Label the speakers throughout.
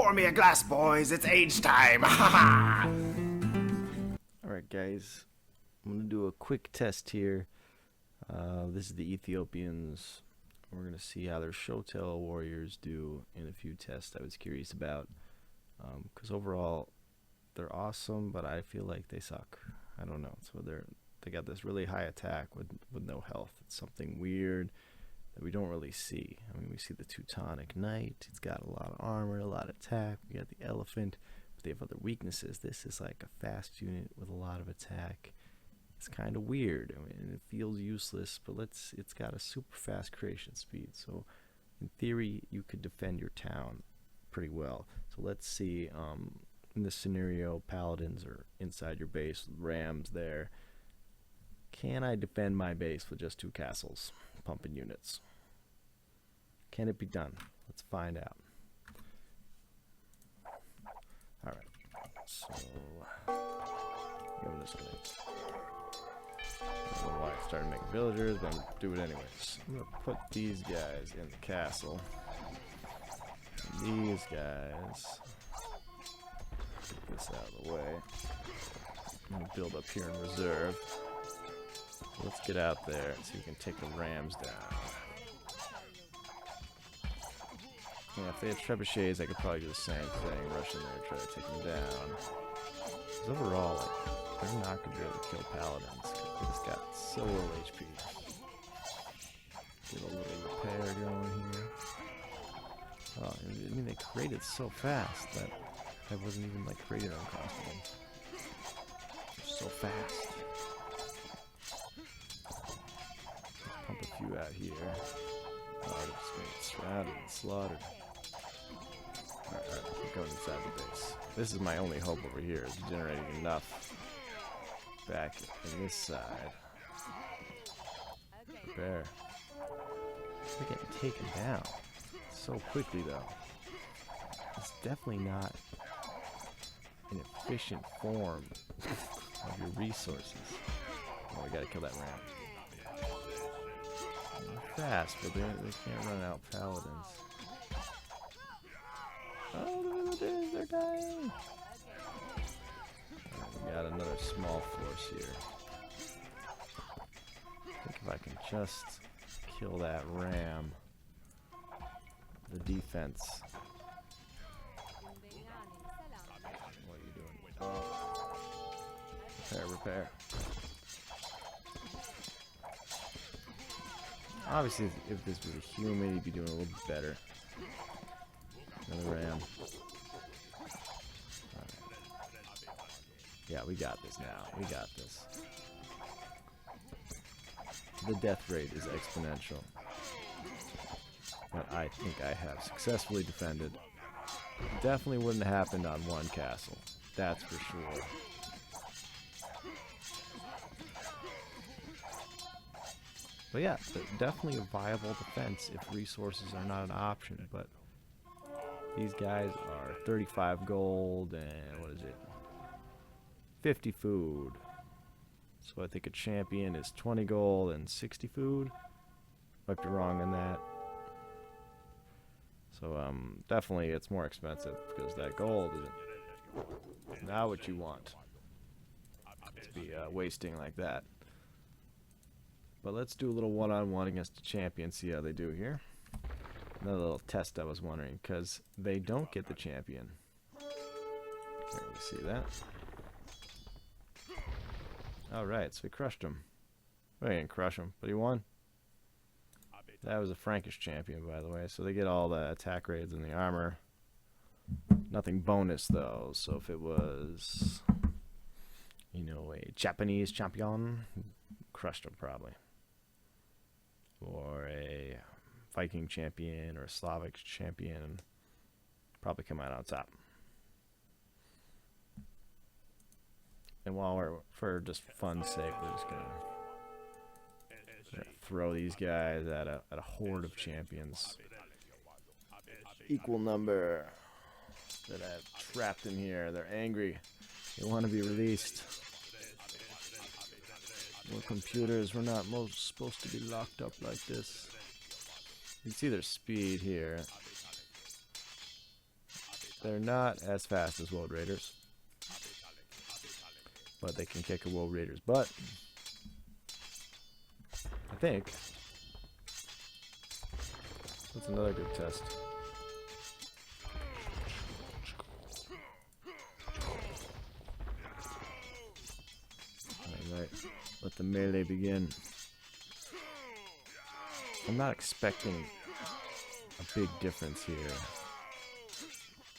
Speaker 1: Pour me a glass, boys. It's age time. Ha
Speaker 2: Alright guys, I'm going to do a quick test here. This is the Ethiopians. We're going to see how their Shotel warriors do in a few tests I was curious about. Because overall, they're awesome, but I feel like they suck. I don't know. So they got this really high attack with no health. It's something weird that we don't really see. I mean, we see the Teutonic Knight. It's got a lot of armor, a lot of attack. We got the elephant. They have other weaknesses. This is like a fast unit with a lot of attack. It's kind of weird. I mean, it feels useless, but it's got a super fast creation speed. So in theory, you could defend your town pretty well. So let's see, in this scenario, paladins are inside your base with rams there. Can I defend my base with just 2 castles, pumping units? Can it be done? Let's find out. Alright, so I'm just gonna, I don't know why I started making villagers, but I'm gonna do it anyways. I'm gonna put these guys in the castle. And these guys, get this out of the way. I'm gonna build up here in reserve. So let's get out there so we can take the rams down. Yeah, if they had trebuchets, I could probably do the same thing, rush in there and try to take them down. Because overall, like, they're not going to be able to kill paladins. They just got so low HP. Get a little repair going here. Oh, I mean, they created so fast that I wasn't even, like, created uncostable. They're so fast. Pump a few out here. Oh, they're just getting surrounded and slaughtered. Alright, I'm going inside the base. This is my only hope over here, is generating enough back in this side. Prepare. They're getting taken down so quickly, though. It's definitely not an efficient form of your resources. Oh, we gotta kill that ram. They're fast, but they can't run out paladins. Oh, the villagers, they're dying! Right, we got another small force here. I think if I can just kill that ram, the defense. What are you doing? Oh. Repair. Obviously, if this was a human, he'd be doing a little bit better. Another ram. Right. Yeah, we got this now. We got this. The death rate is exponential. But I think I have successfully defended. Definitely wouldn't have happened on one castle. That's for sure. But yeah, definitely a viable defense if resources are not an option. But these guys are 35 gold and what is it? 50 food. So I think a champion is 20 gold and 60 food. Might be wrong on that. So definitely it's more expensive because that gold isn't not what you want to be wasting like that. But let's do a little one-on-one against a champion, see how they do here. Another little test I was wondering, because they don't get the champion. Can't really see that. Alright, so we crushed him. Well, he didn't crush him, but he won. That was a Frankish champion, by the way, so they get all the attack rates and the armor. Nothing bonus, though, so if it was, you know, a Japanese champion, crushed him probably. Or a Viking champion or a Slavic champion, probably come out on top. And while we're, for just fun's sake, we're just gonna throw these guys at a horde of champions. Equal number that I've trapped in here. They're angry. They want to be released. We're computers. We're not supposed to be locked up like this. You can see their speed here. They're not as fast as World Raiders, but they can kick a World Raider's butt. I think. That's another good test. Alright, let the melee begin. I'm not expecting a big difference here.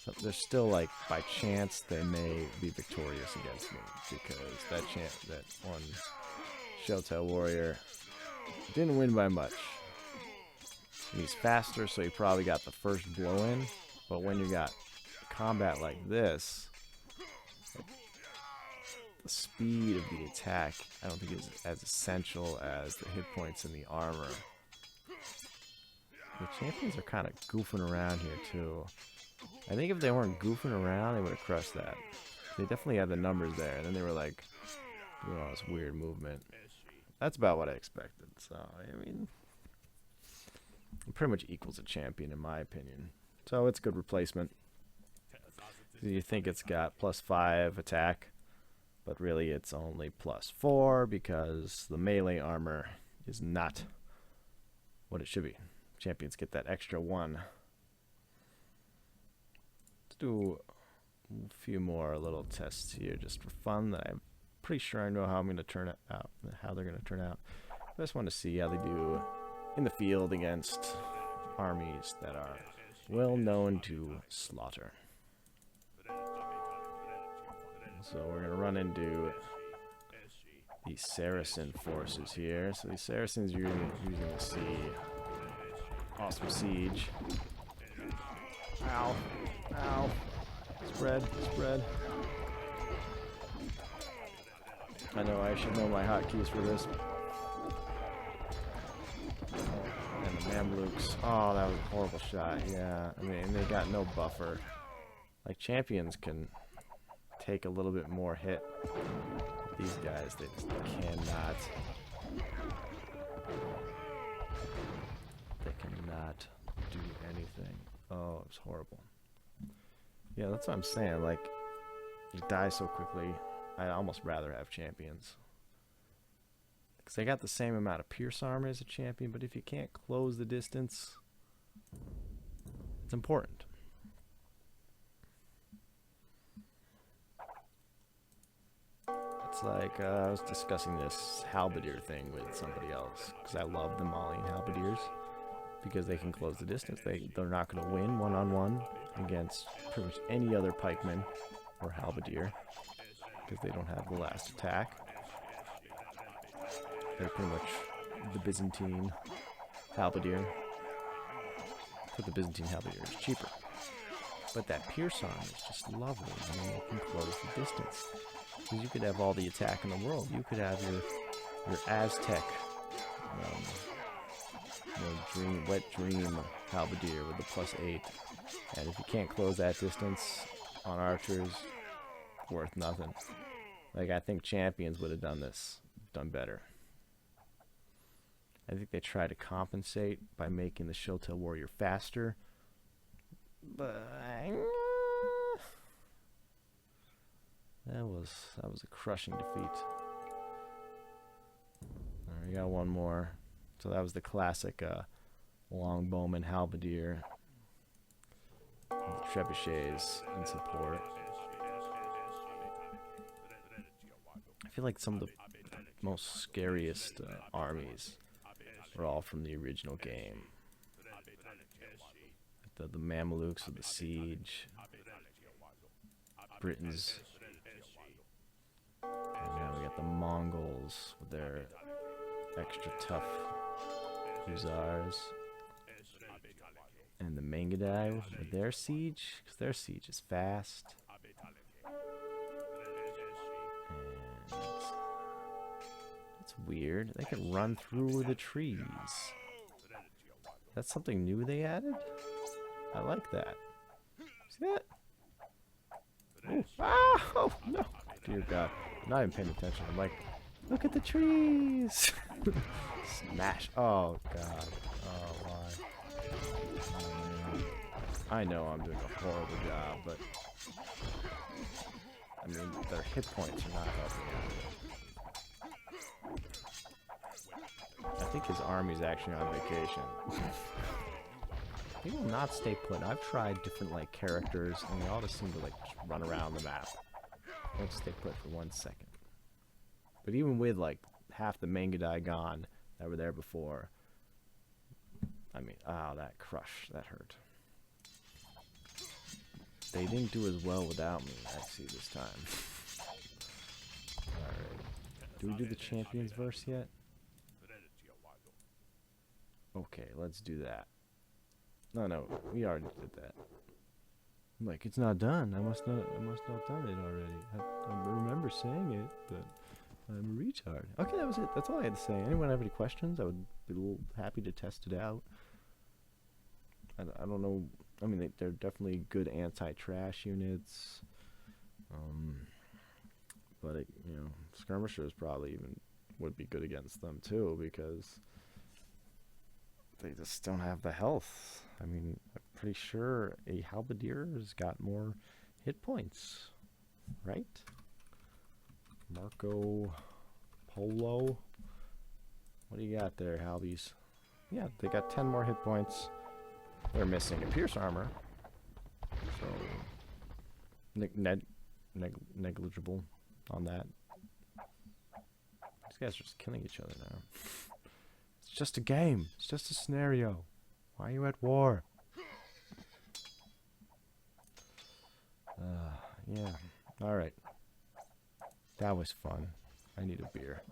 Speaker 2: So there's still, like, by chance they may be victorious against me, because that one Shotel warrior didn't win by much. He's faster, so he probably got the first blow in, but when you got combat like this, the speed of the attack I don't think is as essential as the hit points and the armor. The champions are kind of goofing around here too. I think if they weren't goofing around, they would have crushed that. They definitely had the numbers there, and then they were like doing all this weird movement. That's about what I expected. So, I mean, it pretty much equals a champion in my opinion. So it's a good replacement. You think it's got +5 attack, but really it's only +4 because the melee armor is not what it should be. Champions get that extra 1. Let's do a few more little tests here just for fun that I'm pretty sure I know how I'm going to turn out, how they're going to turn out. I just want to see how they do in the field against armies that are well known to slaughter. So we're going to run into these Saracen forces here. So these Saracens are using the sea. Awesome siege. Ow. Ow. Spread. Spread. I know I should know my hotkeys for this. And the Mamluks. Oh, that was a horrible shot. Yeah, I mean, they got no buffer. Like, champions can take a little bit more hit. These guys, they just cannot. They cannot do anything. Oh, it was horrible. Yeah, that's what I'm saying. Like, you die so quickly. I'd almost rather have champions. Because they got the same amount of pierce armor as a champion, but if you can't close the distance, it's important. It's like, I was discussing this halberdier thing with somebody else, because I love the Malian halberdiers, because they can close the distance. They're not going to win one-on-one against pretty much any other pikeman or halberdier, because they don't have the last attack. They're pretty much the Byzantine halberdier, but the Byzantine halberdier is cheaper. But that pierce arm is just lovely. I mean, you can close the distance. Because you could have all the attack in the world. You could have your Aztec, wet dream halberdier with the +8. And if you can't close that distance on archers, worth nothing. Like, I think champions would have done better. I think they try to compensate by making the Shotel warrior faster, but that was a crushing defeat. Alright, we got one more. So that was the classic longbowman halberdier. The trebuchets in support. I feel like some of the most scariest armies are all from the original game. The Mamelukes with the siege, Britons, and now we got the Mongols with their extra tough hussars, and the Mangudai with their siege, because their siege is fast. And it's weird, they can run through the trees. That's something new they added? I like that. See that? Ooh. Ah! Oh, no. Dear God. I'm not even paying attention. I'm like, look at the trees! Smash. Oh, God. Oh, why? Oh, man. I know I'm doing a horrible job, but I mean, their hit points are not helping out. I think his army's actually on vacation. They will not stay put. I've tried different like characters, and they all just seem to like just run around the map. Don't stay put for 1 second. But even with like half the Mangudai gone that were there before, I mean, oh, that crush, that hurt. They didn't do as well without me, I see this time. Alright. Do we do the Champions verse yet? Okay, let's do that. No, we already did that. I'm like, it's not done. I must not done it already. I remember saying it, but I'm a retard. Okay, that was it. That's all I had to say. Anyone have any questions? I would be a little happy to test it out. I don't know. I mean, they're definitely good anti-trash units. But you know, skirmishers probably even would be good against them too, because they just don't have the health. I mean, I'm pretty sure a halberdier has got more hit points, right? Marco Polo. What do you got there, Halbies? Yeah, they got 10 more hit points. They're missing a pierce armor, so negligible on that. These guys are just killing each other now. It's just a game. It's just a scenario. Why are you at war? Yeah. Alright. That was fun. I need a beer.